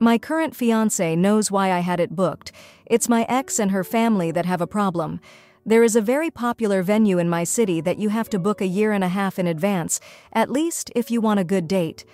My current fiancé knows why I had it booked. It's my ex and her family that have a problem. There is a very popular venue in my city that you have to book a year and a half in advance, at least if you want a good date.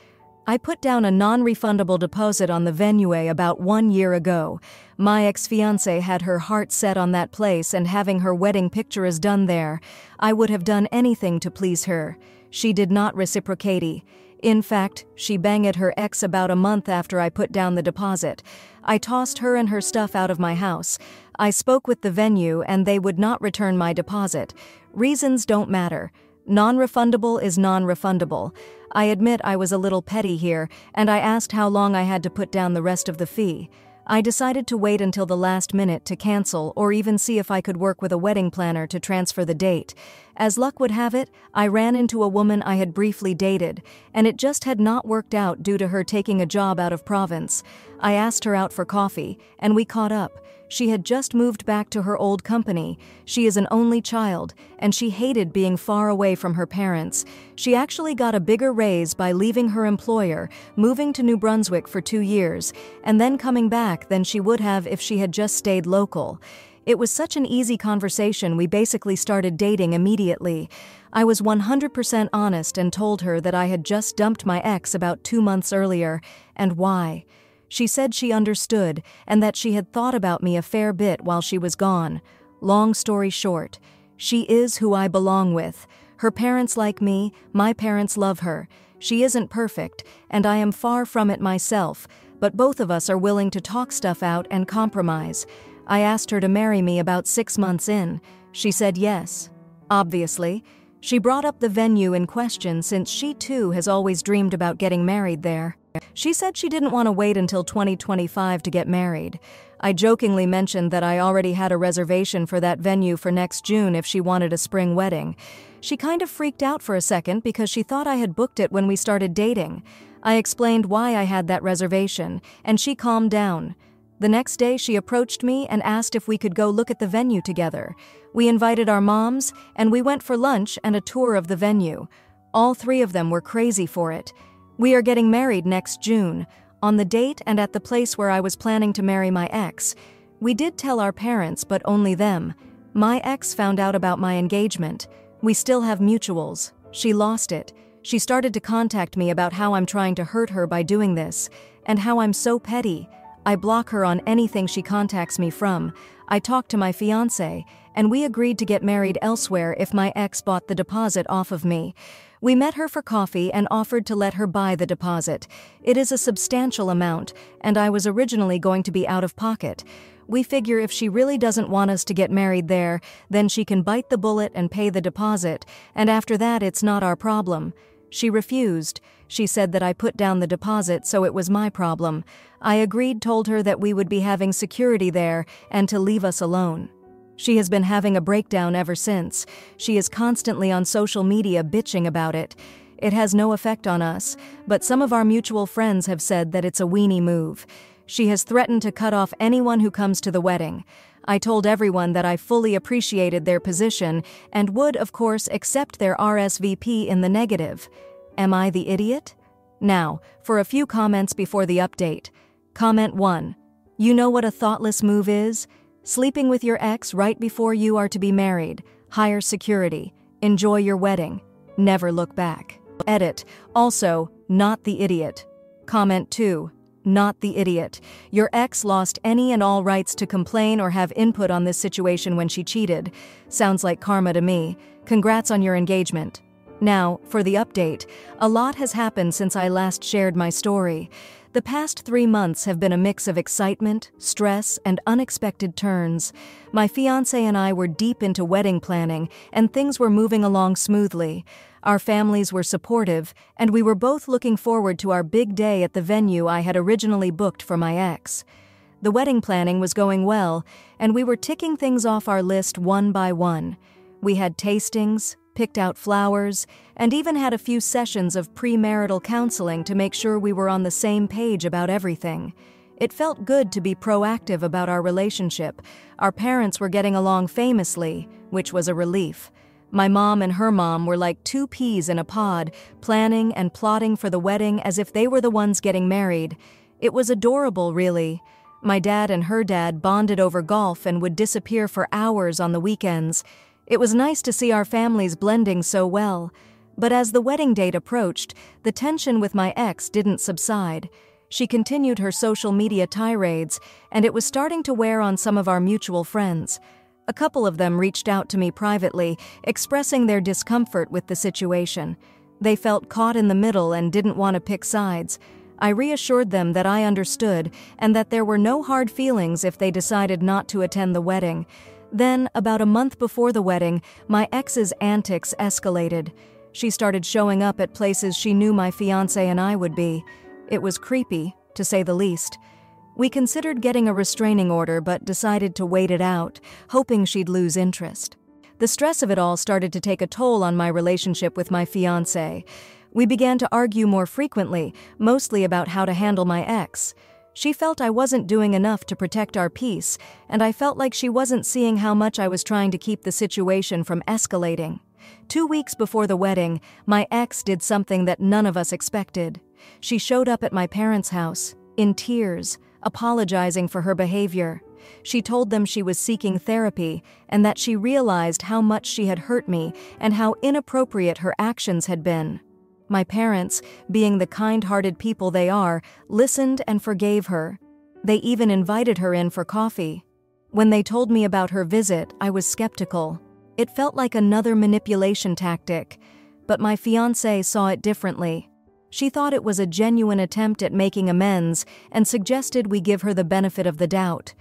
I put down a non-refundable deposit on the venue about 1 year ago. My ex-fiancé had her heart set on that place and having her wedding pictures done there. I would have done anything to please her. She did not reciprocate. In fact, she banged her ex about a month after I put down the deposit. I tossed her and her stuff out of my house. I spoke with the venue and they would not return my deposit. Reasons don't matter. Non-refundable is non-refundable. I admit I was a little petty here, and I asked how long I had to put down the rest of the fee. I decided to wait until the last minute to cancel or even see if I could work with a wedding planner to transfer the date. As luck would have it, I ran into a woman I had briefly dated, and it just had not worked out due to her taking a job out of province. I asked her out for coffee, and we caught up. She had just moved back to her old company. She is an only child, and she hated being far away from her parents. She actually got a bigger raise by leaving her employer, moving to New Brunswick for 2 years, and then coming back than she would have if she had just stayed local. It was such an easy conversation, we basically started dating immediately. I was 100% honest and told her that I had just dumped my ex about 2 months earlier, and why. She said she understood and that she had thought about me a fair bit while she was gone. Long story short, she is who I belong with. Her parents like me, my parents love her. She isn't perfect, and I am far from it myself, but both of us are willing to talk stuff out and compromise. I asked her to marry me about 6 months in. She said yes. Obviously, she brought up the venue in question since she too has always dreamed about getting married there. She said she didn't want to wait until 2025 to get married. I jokingly mentioned that I already had a reservation for that venue for next June if she wanted a spring wedding. She kind of freaked out for a second because she thought I had booked it when we started dating. I explained why I had that reservation, and she calmed down. The next day she approached me and asked if we could go look at the venue together. We invited our moms, and we went for lunch and a tour of the venue. All 3 of them were crazy for it. We are getting married next June, on the date and at the place where I was planning to marry my ex. We did tell our parents, but only them. My ex found out about my engagement. We still have mutuals. She lost it. She started to contact me about how I'm trying to hurt her by doing this, and how I'm so petty. I block her on anything she contacts me from. I talked to my fiancé, and we agreed to get married elsewhere if my ex bought the deposit off of me. We met her for coffee and offered to let her buy the deposit. It is a substantial amount, and I was originally going to be out of pocket. We figure if she really doesn't want us to get married there, then she can bite the bullet and pay the deposit, and after that it's not our problem. She refused. She said that I put down the deposit, so it was my problem. I agreed, told her that we would be having security there and to leave us alone. She has been having a breakdown ever since. She is constantly on social media bitching about it. It has no effect on us, but some of our mutual friends have said that it's a weenie move. She has threatened to cut off anyone who comes to the wedding. I told everyone that I fully appreciated their position and would, of course, accept their RSVP in the negative. Am I the idiot? Now, for a few comments before the update. Comment 1. You know what a thoughtless move is? Sleeping with your ex right before you are to be married. Hire security. Enjoy your wedding. Never look back. Edit. Also, not the idiot. Comment 2. Not the idiot. Your ex lost any and all rights to complain or have input on this situation when she cheated. Sounds like karma to me. Congrats on your engagement. Now, for the update. A lot has happened since I last shared my story. The past 3 months have been a mix of excitement, stress, and unexpected turns. My fiancé and I were deep into wedding planning, and things were moving along smoothly. Our families were supportive, and we were both looking forward to our big day at the venue I had originally booked for my ex. The wedding planning was going well, and we were ticking things off our list one by one. We had tastings, picked out flowers, and even had a few sessions of premarital counseling to make sure we were on the same page about everything. It felt good to be proactive about our relationship. Our parents were getting along famously, which was a relief. My mom and her mom were like 2 peas in a pod, planning and plotting for the wedding as if they were the ones getting married. It was adorable, really. My dad and her dad bonded over golf and would disappear for hours on the weekends. It was nice to see our families blending so well. But as the wedding date approached, the tension with my ex didn't subside. She continued her social media tirades, and it was starting to wear on some of our mutual friends. A couple of them reached out to me privately, expressing their discomfort with the situation. They felt caught in the middle and didn't want to pick sides. I reassured them that I understood and that there were no hard feelings if they decided not to attend the wedding. Then, about a month before the wedding, my ex's antics escalated. She started showing up at places she knew my fiancé and I would be. It was creepy, to say the least. We considered getting a restraining order but decided to wait it out, hoping she'd lose interest. The stress of it all started to take a toll on my relationship with my fiancé. We began to argue more frequently, mostly about how to handle my ex. She felt I wasn't doing enough to protect our peace, and I felt like she wasn't seeing how much I was trying to keep the situation from escalating. 2 weeks before the wedding, my ex did something that none of us expected. She showed up at my parents' house, in tears, apologizing for her behavior. She told them she was seeking therapy and that she realized how much she had hurt me and how inappropriate her actions had been. My parents, being the kind-hearted people they are, listened and forgave her. They even invited her in for coffee. When they told me about her visit, I was skeptical. It felt like another manipulation tactic, but my fiancé saw it differently. She thought it was a genuine attempt at making amends and suggested we give her the benefit of the doubt.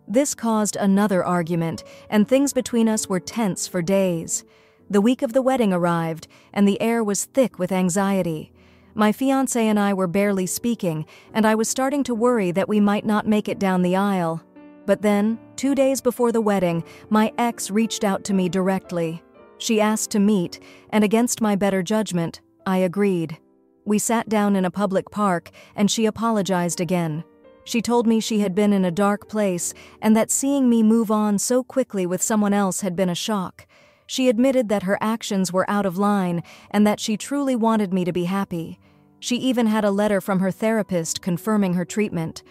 This caused another argument, and things between us were tense for days. The week of the wedding arrived, and the air was thick with anxiety. My fiancé and I were barely speaking, and I was starting to worry that we might not make it down the aisle. But then, 2 days before the wedding, my ex reached out to me directly. She asked to meet, and against my better judgment, I agreed. We sat down in a public park, and she apologized again. She told me she had been in a dark place, and that seeing me move on so quickly with someone else had been a shock. She admitted that her actions were out of line, and that she truly wanted me to be happy. She even had a letter from her therapist confirming her treatment.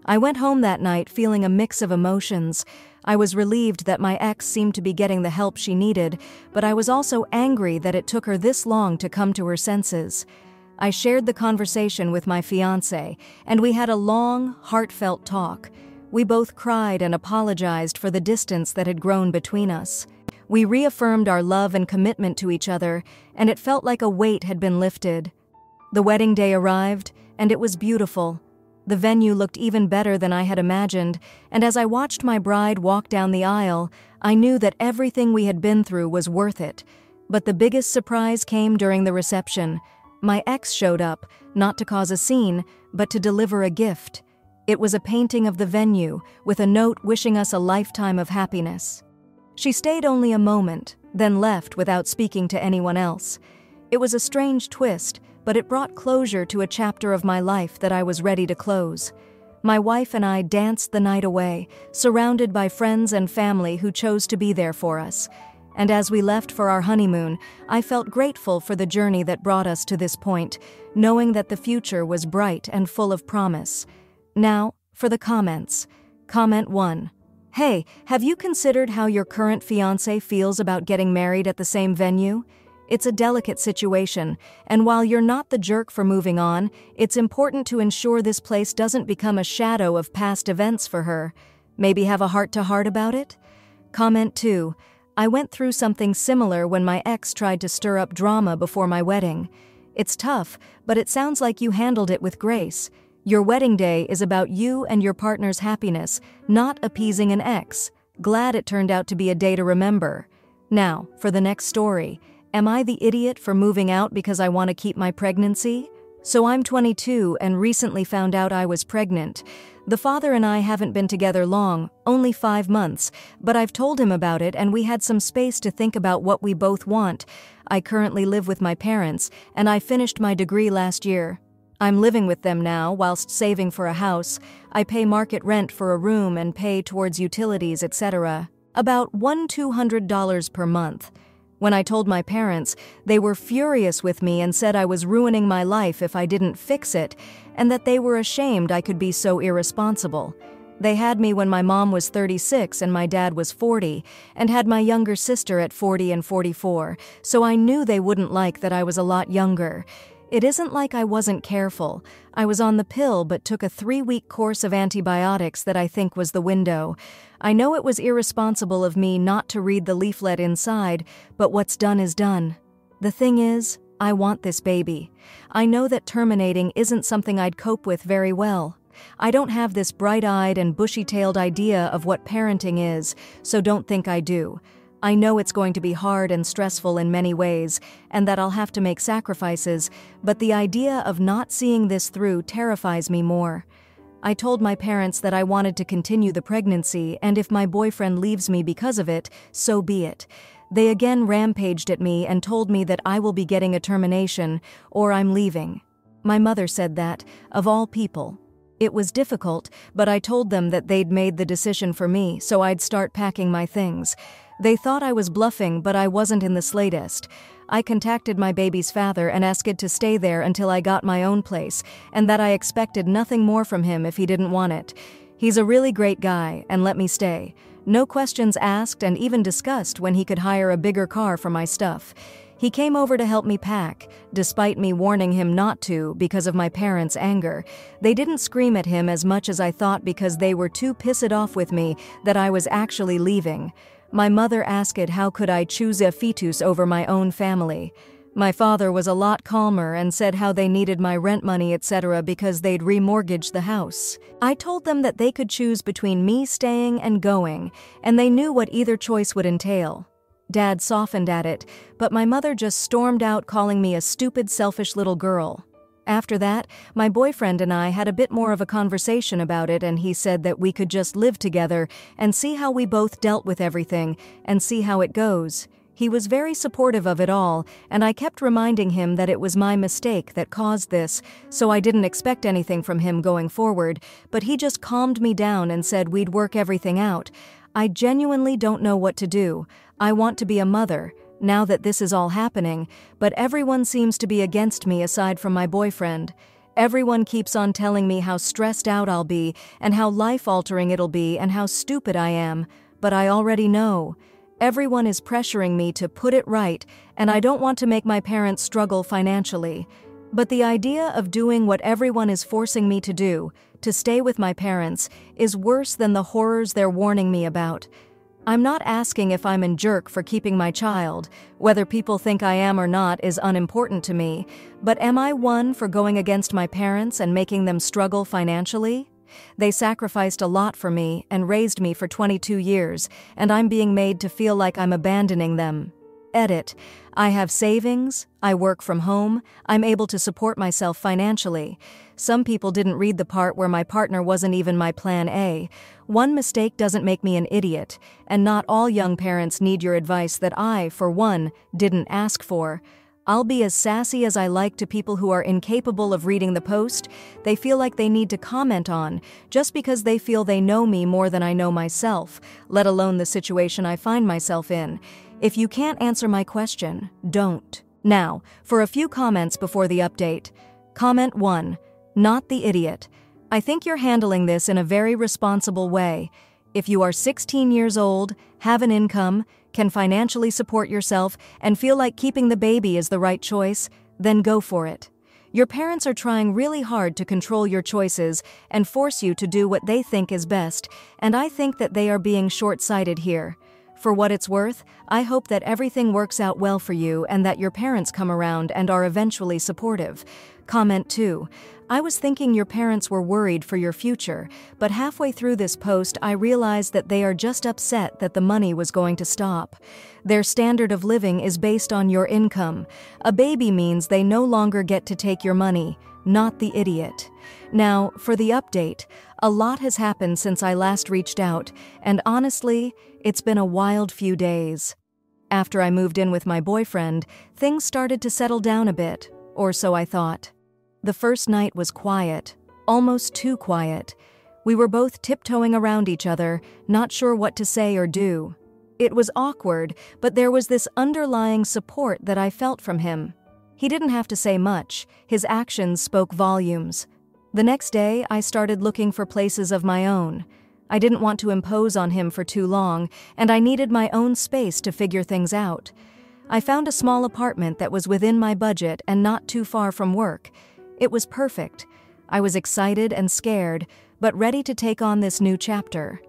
I went home that night feeling a mix of emotions. I was relieved that my ex seemed to be getting the help she needed, but I was also angry that it took her this long to come to her senses. I shared the conversation with my fiancé, and we had a long, heartfelt talk. We both cried and apologized for the distance that had grown between us. We reaffirmed our love and commitment to each other, and it felt like a weight had been lifted. The wedding day arrived, and it was beautiful. The venue looked even better than I had imagined, and as I watched my bride walk down the aisle, I knew that everything we had been through was worth it. But the biggest surprise came during the reception. My ex showed up, not to cause a scene, but to deliver a gift. It was a painting of the venue, with a note wishing us a lifetime of happiness. She stayed only a moment, then left without speaking to anyone else. It was a strange twist, but it brought closure to a chapter of my life that I was ready to close. My wife and I danced the night away, surrounded by friends and family who chose to be there for us. And as we left for our honeymoon, I felt grateful for the journey that brought us to this point, knowing that the future was bright and full of promise. Now, for the comments. Comment 1. Hey, have you considered how your current fiancé feels about getting married at the same venue? It's a delicate situation, and while you're not the jerk for moving on, it's important to ensure this place doesn't become a shadow of past events for her. Maybe have a heart-to-heart about it? Comment 2. I went through something similar when my ex tried to stir up drama before my wedding. It's tough, but it sounds like you handled it with grace. Your wedding day is about you and your partner's happiness, not appeasing an ex. Glad it turned out to be a day to remember. Now, for the next story. Am I the idiot for moving out because I want to keep my pregnancy? So I'm 22 and recently found out I was pregnant. The father and I haven't been together long, only 5 months, but I've told him about it and we had some space to think about what we both want. I currently live with my parents, and I finished my degree last year. I'm living with them now whilst saving for a house. I pay market rent for a room and pay towards utilities, etc. About $100-200 per month. When I told my parents, they were furious with me and said I was ruining my life if I didn't fix it, and that they were ashamed I could be so irresponsible. They had me when my mom was 36 and my dad was 40, and had my younger sister at 40 and 44, so I knew they wouldn't like that I was a lot younger. It isn't like I wasn't careful. I was on the pill but took a 3-week course of antibiotics that I think was the window. I know it was irresponsible of me not to read the leaflet inside, but what's done is done. The thing is, I want this baby. I know that terminating isn't something I'd cope with very well. I don't have this bright-eyed and bushy-tailed idea of what parenting is, so don't think I do. I know it's going to be hard and stressful in many ways, and that I'll have to make sacrifices, but the idea of not seeing this through terrifies me more. I told my parents that I wanted to continue the pregnancy, and if my boyfriend leaves me because of it, so be it. They again rampaged at me and told me that I will be getting a termination, or I'm leaving. My mother said that, of all people. It was difficult, but I told them that they'd made the decision for me, so I'd start packing my things. They thought I was bluffing, but I wasn't in the slightest. I contacted my baby's father and asked to stay there until I got my own place, and that I expected nothing more from him if he didn't want it. He's a really great guy, and let me stay. No questions asked and even discussed when he could hire a bigger car for my stuff. He came over to help me pack, despite me warning him not to because of my parents' anger. They didn't scream at him as much as I thought because they were too pissed off with me that I was actually leaving. My mother asked how could I choose a fetus over my own family. My father was a lot calmer and said how they needed my rent money, etc. because they'd remortgaged the house. I told them that they could choose between me staying and going, and they knew what either choice would entail. Dad softened at it, but my mother just stormed out calling me a stupid, selfish little girl. After that, my boyfriend and I had a bit more of a conversation about it, and he said that we could just live together and see how we both dealt with everything and see how it goes. He was very supportive of it all, and I kept reminding him that it was my mistake that caused this, so I didn't expect anything from him going forward, but he just calmed me down and said we'd work everything out. I genuinely don't know what to do. I want to be a mother, now that this is all happening, but everyone seems to be against me aside from my boyfriend. Everyone keeps on telling me how stressed out I'll be, and how life-altering it'll be, and how stupid I am, but I already know. Everyone is pressuring me to put it right, and I don't want to make my parents struggle financially. But the idea of doing what everyone is forcing me to do, to stay with my parents, is worse than the horrors they're warning me about. I'm not asking if I'm a jerk for keeping my child. Whether people think I am or not is unimportant to me, but am I one for going against my parents and making them struggle financially? They sacrificed a lot for me and raised me for 22 years, and I'm being made to feel like I'm abandoning them. Edit. I have savings, I work from home, I'm able to support myself financially. Some people didn't read the part where my partner wasn't even my plan A. One mistake doesn't make me an idiot, and not all young parents need your advice that I, for one, didn't ask for. I'll be as sassy as I like to people who are incapable of reading the post they feel like they need to comment on, just because they feel they know me more than I know myself, let alone the situation I find myself in. If you can't answer my question, don't. Now, for a few comments before the update. Comment 1. Not the idiot. I think you're handling this in a very responsible way. If you are 16 years old, have an income, can financially support yourself, and feel like keeping the baby is the right choice, then go for it. Your parents are trying really hard to control your choices and force you to do what they think is best, and I think that they are being short-sighted here. For what it's worth, I hope that everything works out well for you and that your parents come around and are eventually supportive. Comment 2. I was thinking your parents were worried for your future, but halfway through this post I realized that they are just upset that the money was going to stop. Their standard of living is based on your income. A baby means they no longer get to take your money, not the idiot. Now, for the update, a lot has happened since I last reached out, and honestly, it's been a wild few days. After I moved in with my boyfriend, things started to settle down a bit, or so I thought. The first night was quiet, almost too quiet. We were both tiptoeing around each other, not sure what to say or do. It was awkward, but there was this underlying support that I felt from him. He didn't have to say much, his actions spoke volumes. The next day, I started looking for places of my own. I didn't want to impose on him for too long, and I needed my own space to figure things out. I found a small apartment that was within my budget and not too far from work. It was perfect. I was excited and scared, but ready to take on this new chapter.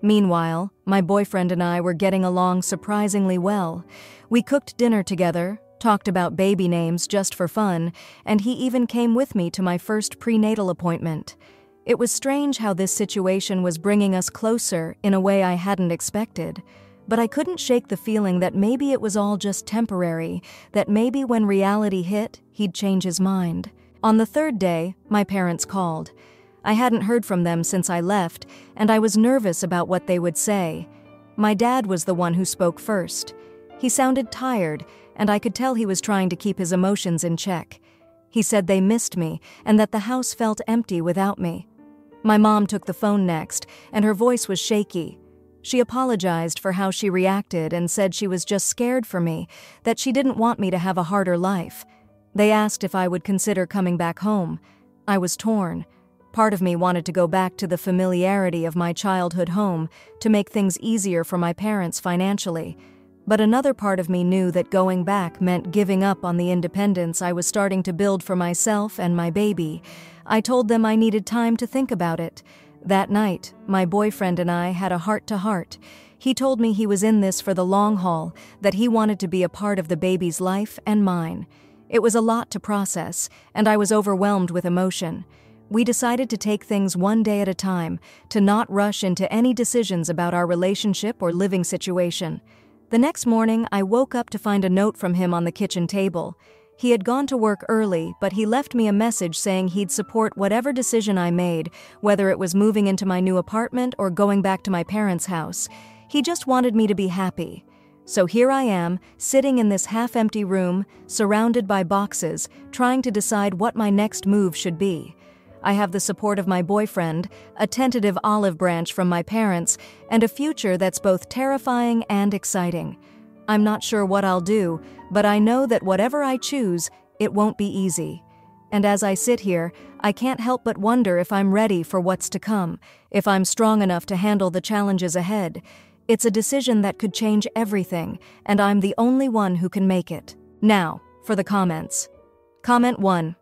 Meanwhile, my boyfriend and I were getting along surprisingly well. We cooked dinner together, talked about baby names just for fun, and he even came with me to my first prenatal appointment. It was strange how this situation was bringing us closer in a way I hadn't expected. But I couldn't shake the feeling that maybe it was all just temporary, that maybe when reality hit, he'd change his mind. On the third day, my parents called. I hadn't heard from them since I left, and I was nervous about what they would say. My dad was the one who spoke first. He sounded tired, and I could tell he was trying to keep his emotions in check. He said they missed me, and that the house felt empty without me. My mom took the phone next, and her voice was shaky. She apologized for how she reacted and said she was just scared for me, that she didn't want me to have a harder life. They asked if I would consider coming back home. I was torn. Part of me wanted to go back to the familiarity of my childhood home to make things easier for my parents financially. But another part of me knew that going back meant giving up on the independence I was starting to build for myself and my baby. I told them I needed time to think about it. That night, my boyfriend and I had a heart-to-heart. He told me he was in this for the long haul, that he wanted to be a part of the baby's life and mine. It was a lot to process, and I was overwhelmed with emotion. We decided to take things one day at a time, to not rush into any decisions about our relationship or living situation. The next morning, I woke up to find a note from him on the kitchen table. He had gone to work early, but he left me a message saying he'd support whatever decision I made, whether it was moving into my new apartment or going back to my parents' house. He just wanted me to be happy. So here I am, sitting in this half-empty room, surrounded by boxes, trying to decide what my next move should be. I have the support of my boyfriend, a tentative olive branch from my parents, and a future that's both terrifying and exciting. I'm not sure what I'll do, but I know that whatever I choose, it won't be easy. And as I sit here, I can't help but wonder if I'm ready for what's to come, if I'm strong enough to handle the challenges ahead. It's a decision that could change everything, and I'm the only one who can make it. Now, for the comments. Comment 1.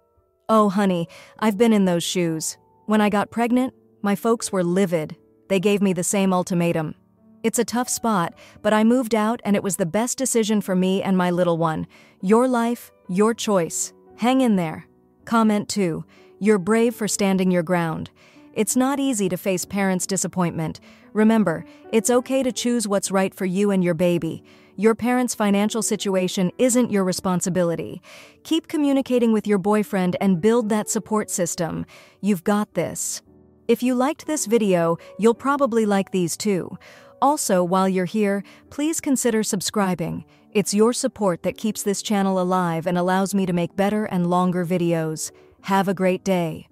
Oh, honey, I've been in those shoes. When I got pregnant, my folks were livid. They gave me the same ultimatum. It's a tough spot, but I moved out and it was the best decision for me and my little one. Your life, your choice. Hang in there. Comment 2. You're brave for standing your ground. It's not easy to face parents' disappointment. Remember, it's okay to choose what's right for you and your baby. Your parents' financial situation isn't your responsibility. Keep communicating with your boyfriend and build that support system. You've got this. If you liked this video, you'll probably like these too. Also, while you're here, please consider subscribing. It's your support that keeps this channel alive and allows me to make better and longer videos. Have a great day.